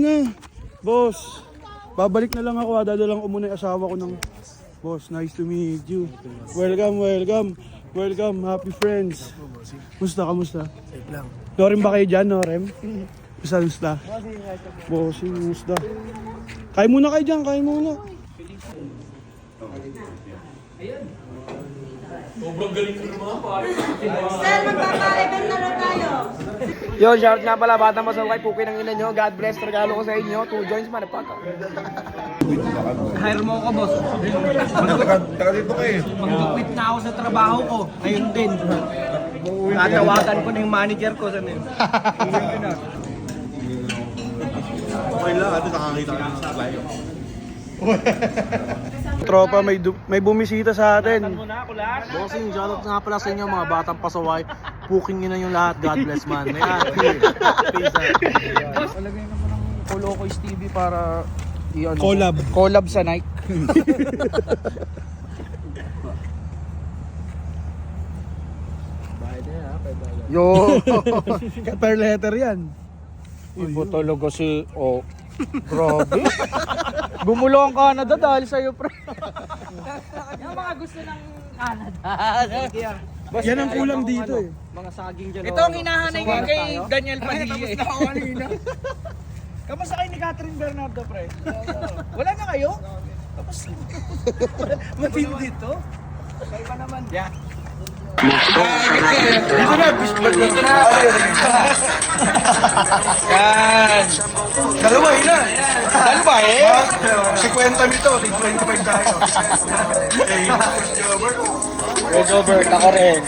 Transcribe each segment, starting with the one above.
Na, boss. Babalik na lang ako. Dadalang ko muna yung asawa ko ng boss. Nice to meet you. Welcome, welcome. Welcome, happy friends. Musta, kamusta? Safe lang. Norem ba kayo dyan, Norem? Musta? Bossing, musta? Kain muna kayo dyan, kain muna. Sobrang galing ko ng mga pare. Sir, magpapa-event na lang tayo. Yo, shout nga pala, batang masaway, puki ng ina nyo. God bless, regalo ko sa inyo. 2 joints, motherfucker. Hire mo ako, boss. Taga dito ka eh. Mag-quit na ako sa trabaho ko. Ngayon din. Tatawagan ko na yung manager ko. Saan yun? Okay lang, ate nakakita ka ng supply. Tropa, may bumisita sa atin. Bossing, shoutout nga pala sa inyo, mga batang pasaway. Puking nyo na yung lahat. God bless, man. Peace out. Palagay naman ng Colocoys TV para collab sa Nike. Yo! Per letter yan. Ibo talaga si... Oh, grabe. Gumulo ang Canada dahil sa'yo, pre. Yung mga gusto ng Canada. Yan ang kulang dito eh. Mga saging dyan. Ito ang hinahanay ko kay Daniel Padilla. Tapos na ako kanina. Kamusta kayo ni Catherine Bernardo, pre? Wala na kayo? Tapos matindi to. Kaya pa naman. Yeah. Dito na, bisbal dito na. Yan. Dalawa, ina. Dalawa eh. 50 nito, 25 tayo. Red over, ako rin.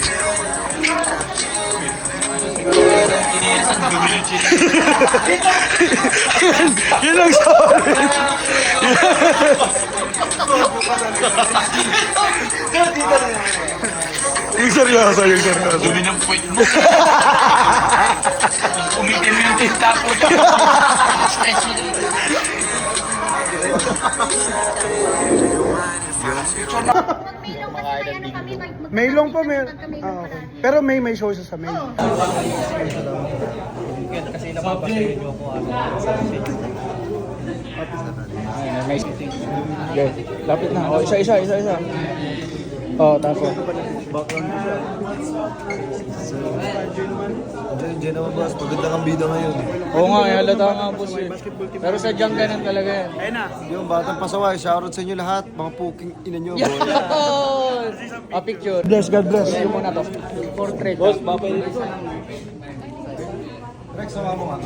Yun ang sorry. Yung seryoso. Dumi ng point mo. Umitim yung tinta ko. Mailong pa, may... Ah, okay. Pero may show sa mail. Kasi napapasayin niyo ako. Nice meeting. Okay, lapit na. Oh, isa. Oh, tapos. Diyan naman boss, maganda kang bida ngayon. Oo nga, halata nga boss eh. Pero sadyang ganun talaga yan. Yung batang pasaway, shoutout sa inyo lahat. Mga puking ina nyo, boy. A picture. Bless, God bless. Yung muna to. Portrait. Boss, babay. Rex, sama mo nga.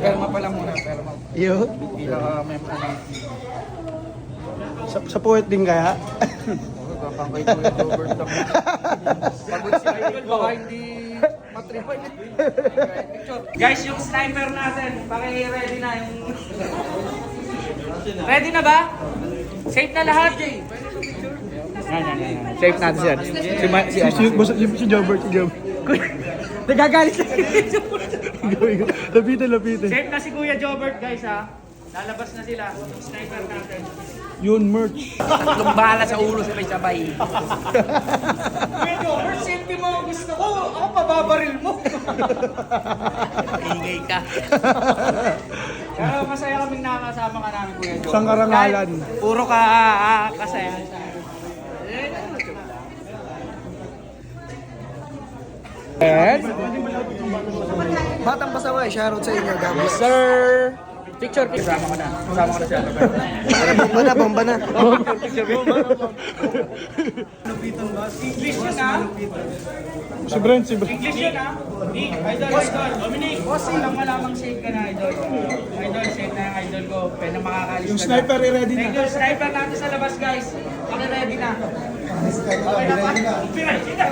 Perma pa lang muna, perma. Yo. Sa puwet din kaya? Kakakay ko yung Robert lang. Pagod si Idol, baka hindi matripay. Guys, yung sniper natin, paki-ready na yung... Ready na ba? Safe na lahat? Safe natin siya. Si Jobert. Nagagalit sa Lapitan. Safe na si Kuya Jobert, guys, ha? Lalabas na sila. Yung sniper natin. Yun, merch. Tatlong bala sa ulo sabay-sabay. Kuya Jobert, safety mo ang gusto ko. Ako pababaril mo. Ingay ka. Pero masaya kaming nakakasama ka namin, Kuya Jobert. Isang karangalan. Kahit puro ka kasaya. And, Batang pasaway, shoutout sa inyo, God bless. sir. Picture. Kasama ko na siya. Bomba na. English yun, ha? Si Brent. English yun, ha? Nick, idol. Dominic, boss, walang malamang safe ka na, idol. Idol, safe na yung idol ko. Pwede makakalis Yung ka sniper, na. i-ready na. Thank you, sniper natin sa labas, guys. Paki-ready na. Okay na ba? Ready na.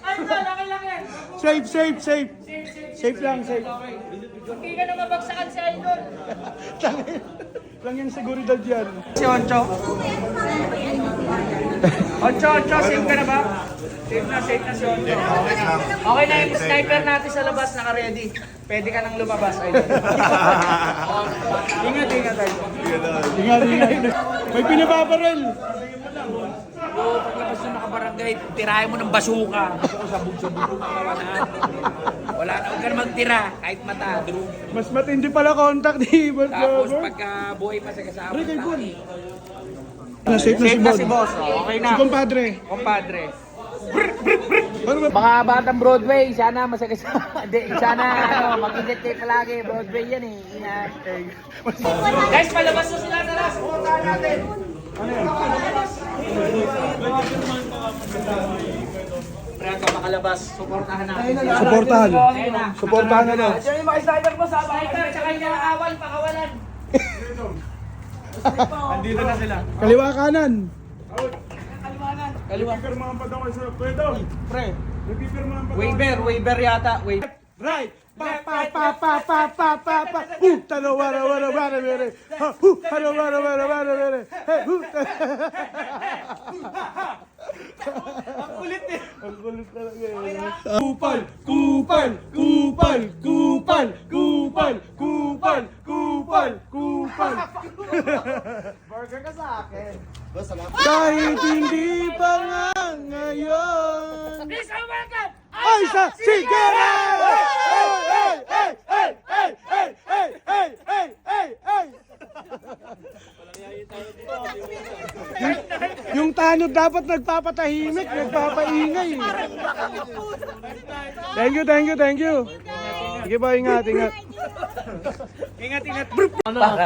Idol, okay lang yan. Safe. Safe lang. Okay. Hindi ka na mabagsakan si idol. Lang yung seguridad yan. Si Oncho. Oncho, safe ka na ba? Safe na si Oncho. Okay na yung sniper natin sa labas, naka-ready. Pwede ka nang lumabas, idol. Ingat, idol. Ingat. May pinapaparel. Bro, paglabas na nakabarangay, tirahin mo ng basuka. Gusto ko sabog-sabog yung kawanan. Wala na, huwag ka na magtira, kahit mata, bro. Mas matindi pala contact ni Boss Tapos Jobber. pagka buhay pa sa kasama, Pre, kay Kun. tayo. Safe Safe na na si si Bod. boss. Oh, okay na. Si compadre. Compadre. Mga batang Broadway, sana masagasama. Hindi, sana mag-ingat kayo palagi. Broadway yan eh. Ingat. Guys, palabas na sila. Tara, suportahan natin. Pre, hanggang makalabas, suportahan natin. Suportahan. Suportahan na lang. Diyan yung mga sniper mo sa sniper, tsaka yung mga awal, pakawalan. Andito na sila. Kaliwa kanan. Kaliwa. Nagpipirmahan pa daw kayo sa Pwedong. Pre, Nagpipirmahan pa daw. waiver yata. Waiver. Right. Pa pa pa pa pa pa pa pa. Talo wara wara wara mere. Talo wara wara wara mere. Ang kulit eh. Ang kulit talaga eh. Kupal, kupal, kupal, kupal, kupal, kupal, kupal, kupal. Burger ka sa akin. Kahit hindi pa nga ngayon. Please, welcome! Ay sa sigara! Hey, hey, hey, hey, hey, hey, hey, hey, hey, hey, hey. Yung tanod dapat nagpapatahimik, nagpapaingay. Thank you, thank you, thank you. Sige ba, ingat, ingat. Ingat, ingat.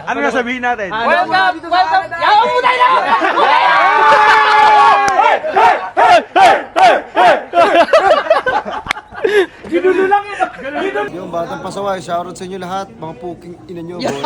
Ano nga sabihin natin? Welcome! Welcome! Yawa mo tayo na! Yung batang pasaway, shoutout sa inyo lahat. Mga puking ina nyo, boy.